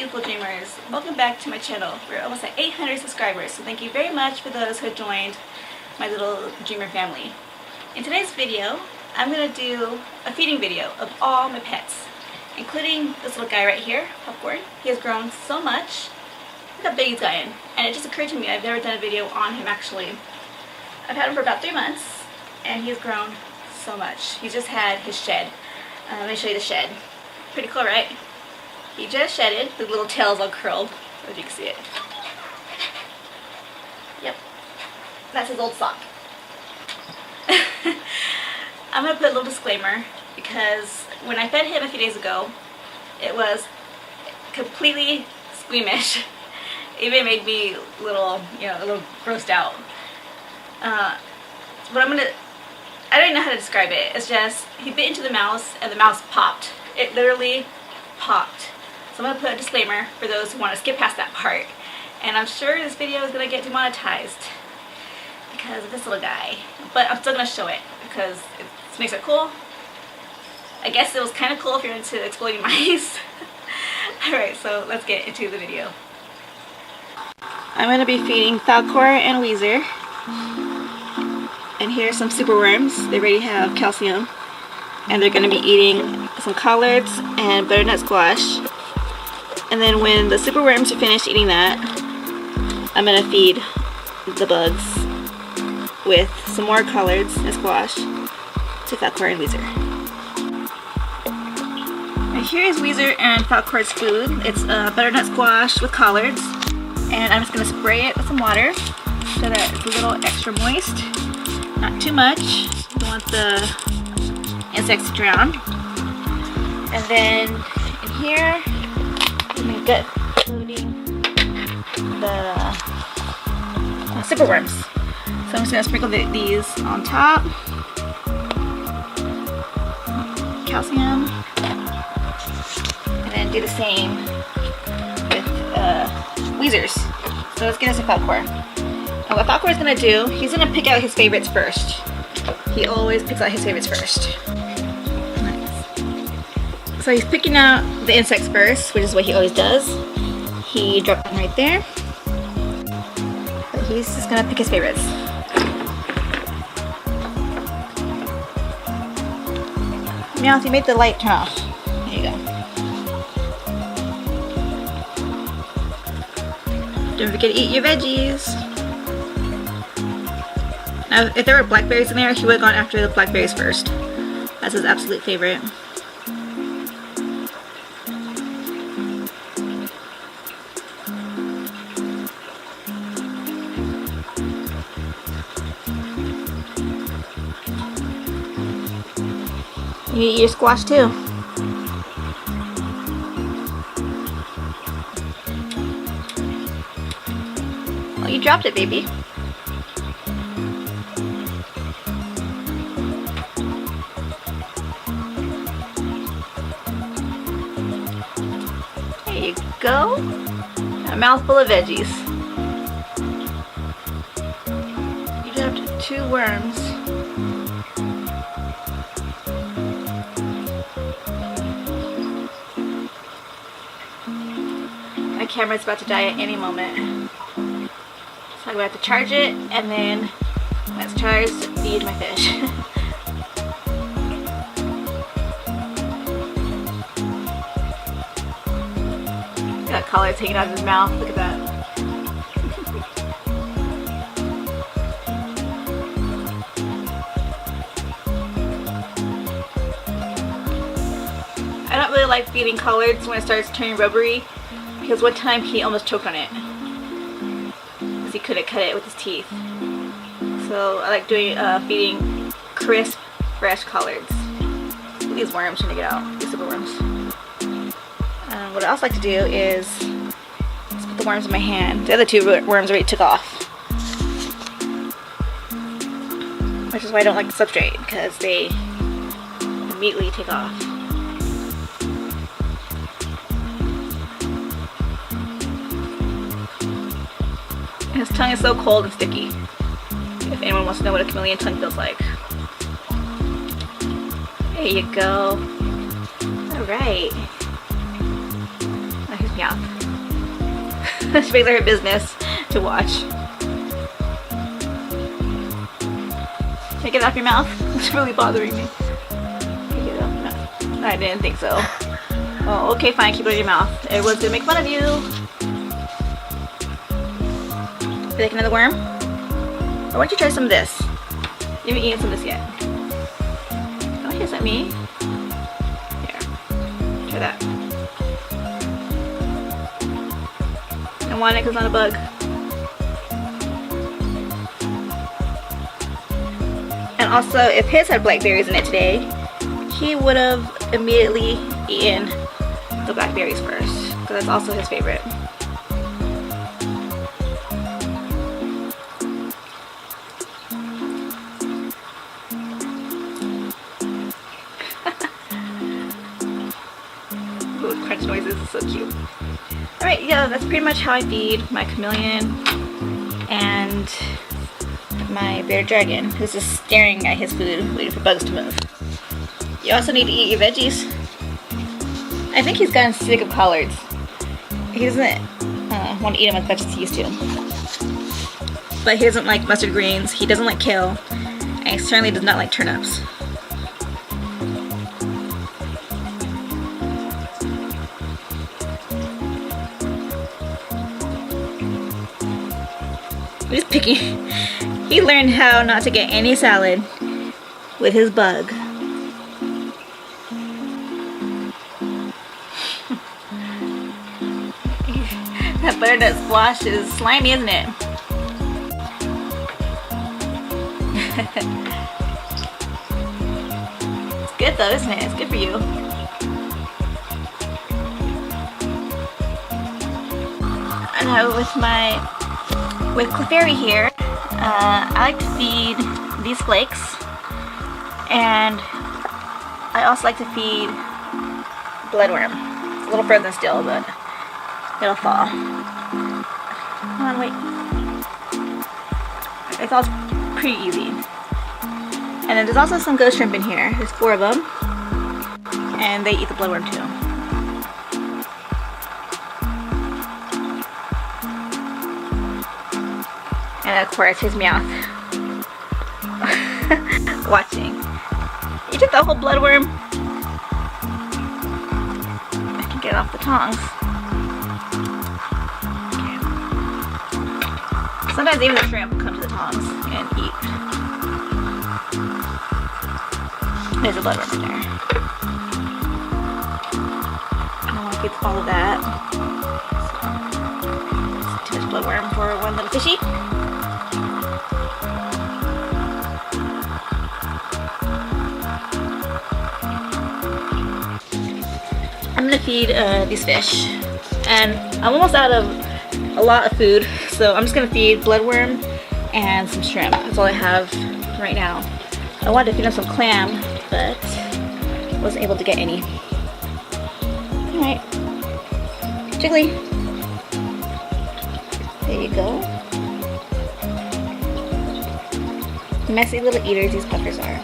beautiful dreamers. Welcome back to my channel. We're almost at 800 subscribers, so thank you very much for those who have joined my little dreamer family. In today's video, I'm going to do a feeding video of all my pets, including this little guy right here, Popcorn. He has grown so much. Look how big he's gotten. And it just occurred to me I've never done a video on him actually. I've had him for about 3 months, and he's grown so much. He's just had his shed. Let me show you the shed. Pretty cool, right? He just shedded. The little tail's all curled, as you can see it. Yep. That's his old sock. I'm going to put a little disclaimer because when I fed him a few days ago, it was completely squeamish. It even made me a little grossed out. But I don't even know how to describe it. It's just, he bit into the mouse and the mouse popped. It literally popped. So I'm going to put a disclaimer for those who want to skip past that part. And I'm sure this video is going to get demonetized because of this little guy. But I'm still going to show it because it makes it cool. I guess it was kind of cool if you're into exploding mice. Alright, so let's get into the video. I'm going to be feeding Falcor and Weezer. And here's some Superworms. They already have calcium. And they're going to be eating some collards and butternut squash. And then when the Superworms are finished eating that, I'm going to feed the bugs with some more collards and squash to Falcor and Weezer. And here's Weezer and Falcor's food. It's butternut squash with collards. And I'm just going to spray it with some water so that it's a little extra moist. Not too much. You don't want the insects to drown. And then in here, I'm going to get including the Superworms. So I'm just going to sprinkle these on top. Calcium. And then do the same with Weezers. So let's get into Falcor. And what Falcor is going to do, he's going to pick out his favorites first. He always picks out his favorites first. Nice. So he's picking out the insects first, which is what he always does. He dropped them right there. But he's just going to pick his favorites. Meowth, you made the light turn off. There you go. Don't forget to eat your veggies. Now, if there were blackberries in there, he would have gone after the blackberries first. That's his absolute favorite. You eat your squash too. Oh, you dropped it, baby. There you go. A mouthful of veggies. You dropped 2 worms. My camera's about to die at any moment. So I'm going to have to charge it, and then when it's charged, feed my fish. Got collards hanging out of his mouth. Look at that. I don't really like feeding collards when it starts turning rubbery, because one time he almost choked on it because he couldn't cut it with his teeth. So I like doing feeding crisp, fresh collards. These worms trying to get out, these Superworms. What I also like to do is just put the worms in my hand. The other 2 worms already took off, which is why I don't like the substrate, because they immediately take off. His tongue is so cold and sticky. If anyone wants to know what a chameleon tongue feels like. There you go. Alright. mouth. She makes it her business to watch. Can I get it off your mouth? It's really bothering me. Can you get it off your mouth? I didn't think so. Oh, okay, fine, keep it in your mouth. Everyone's gonna make fun of you. You like another worm? Or why don't you try some of this? You haven't eaten some of this yet. Oh, here's that me. Here. Try that. I don't want it because it's not a bug. And also, if his had blackberries in it today, he would have immediately eaten the blackberries first, because that's also his favorite. Those crunch noises are so cute. Alright, yeah, that's pretty much how I feed my chameleon and my bearded dragon, who's just staring at his food, waiting for bugs to move. You also need to eat your veggies. I think he's gotten sick of collards. He doesn't want to eat them as much as he used to. But he doesn't like mustard greens, he doesn't like kale, and he certainly does not like turnips. He's picky. He learned how not to get any salad with his bug. That butternut squash is slimy, isn't it? It's good though, isn't it? It's good for you. And now with Clefairy here, I like to feed these flakes, and I also like to feed bloodworm. It's a little frozen still, but it'll fall. Come on, wait. It's all pretty easy. And then there's also some ghost shrimp in here. There's 4 of them, and they eat the bloodworm too. And of course, his mouth. Watching. You took the whole bloodworm. I can get it off the tongs. Okay. Sometimes even the shrimp come to the tongs and eat. There's a bloodworm in there. I don't want to keep all of that. It's too much bloodworm for one little fishy. I'm gonna feed these fish, and I'm almost out of a lot of food, so I'm just gonna feed bloodworm and some shrimp. That's all I have right now. I wanted to feed them some clam, but wasn't able to get any. Alright, Jiggly, there you go. Messy little eaters these puffers are.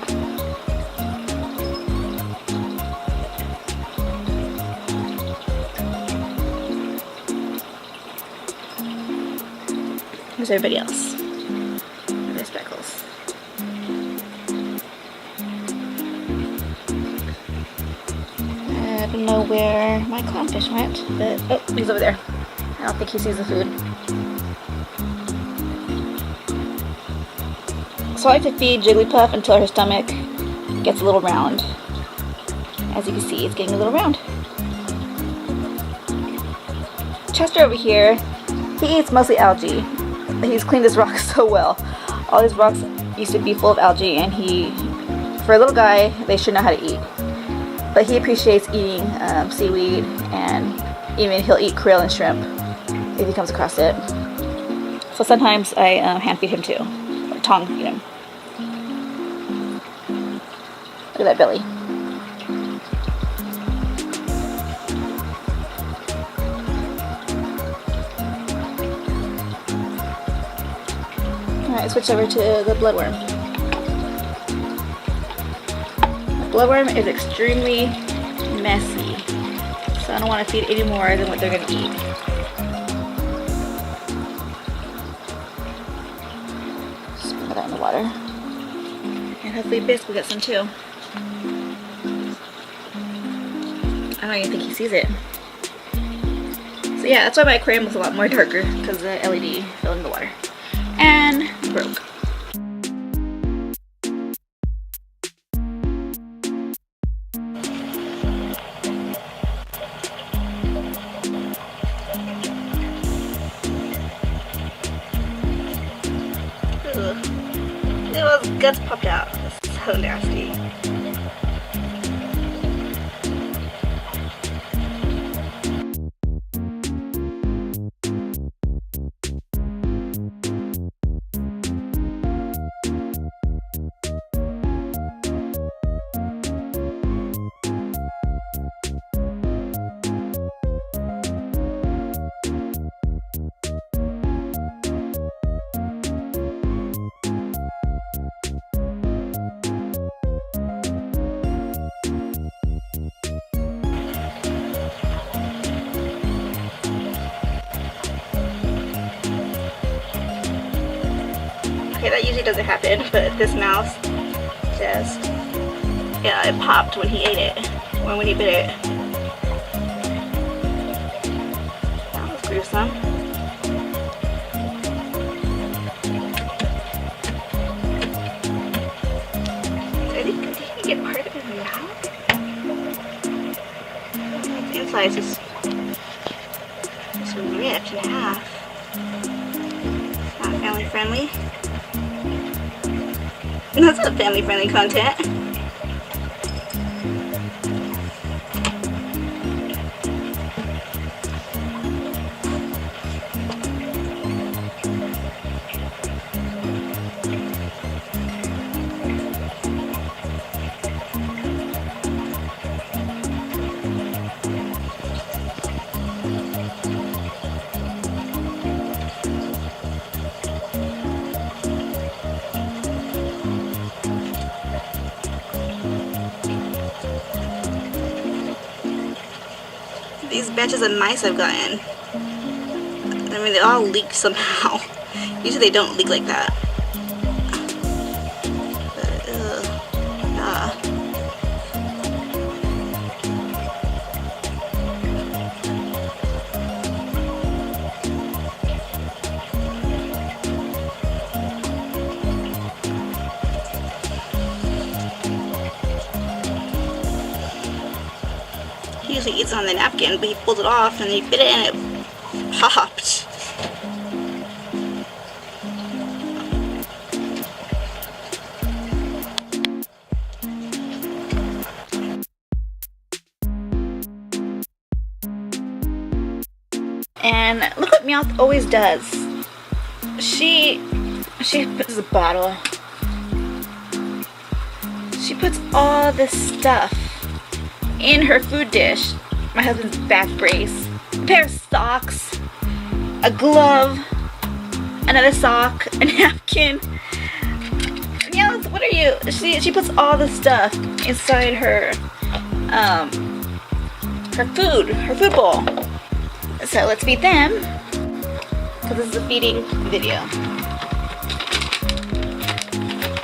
Where's everybody else? Their speckles. I don't know where my clownfish went, but oh, he's over there. I don't think he sees the food. So I like to feed Jigglypuff until her stomach gets a little round. As you can see, it's getting a little round. Chester over here, he eats mostly algae. He's cleaned this rock so well. All these rocks used to be full of algae, and for a little guy, they should know how to eat. But he appreciates eating seaweed, and even he'll eat krill and shrimp if he comes across it. So sometimes I hand feed him too, or tongue feed him. Look at that belly. Alright, switch over to the bloodworm. The bloodworm is extremely messy, So I don't want to feed any more than what they're going to eat. Just put that in the water. And hopefully Bisque will get some too. I don't even think he sees it. So yeah, that's why my aquarium looks a lot more darker, because the LED fell in the water. And broke. Little guts popped out. It's so nasty. Okay, that usually doesn't happen, but this mouse just, yeah, it popped when he ate it, or when he bit it. That was gruesome. I think he can get part of his mouth. The inside is just ripped in half. It's not family friendly. That's not family friendly content. These batches of mice I've gotten, I mean, they all leak somehow. Usually they don't leak like that. But, yeah. He usually eats on the napkin, but he pulled it off and he bit it and it popped. And look what Meowth always does. She puts a bottle. She puts all this stuff in her food dish. My husband's back brace, a pair of socks, a glove, another sock, a napkin. Yeah, what are you? She puts all this stuff inside her food bowl. So let's feed them, because this is a feeding video.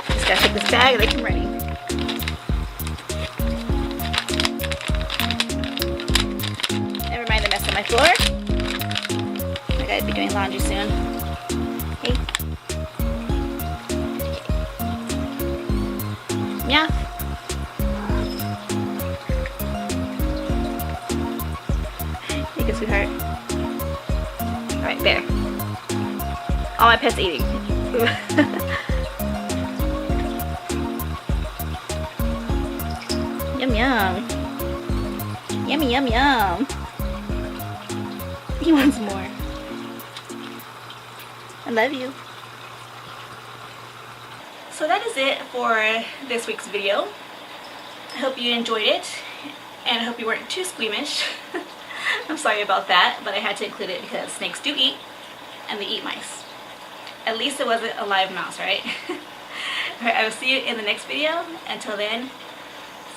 Just gotta take this bag and they come running. Never mind the mess on my floor. I gotta be doing laundry soon. Hey. Yeah. Hey, good sweetheart. Alright, there. All my pets eating. Yum yum. Yummy yum yum. He wants more. I love you. So that is it for this week's video. I hope you enjoyed it, and I hope you weren't too squeamish. I'm sorry about that, but I had to include it because snakes do eat, and they eat mice. At least it wasn't a live mouse, right? Alright, I will see you in the next video. Until then,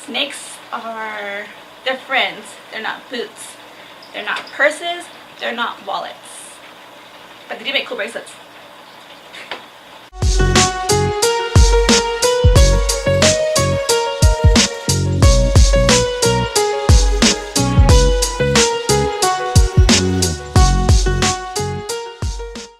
snakes are, they're friends, they're not boots. They're not purses, they're not wallets. But they do make cool bracelets.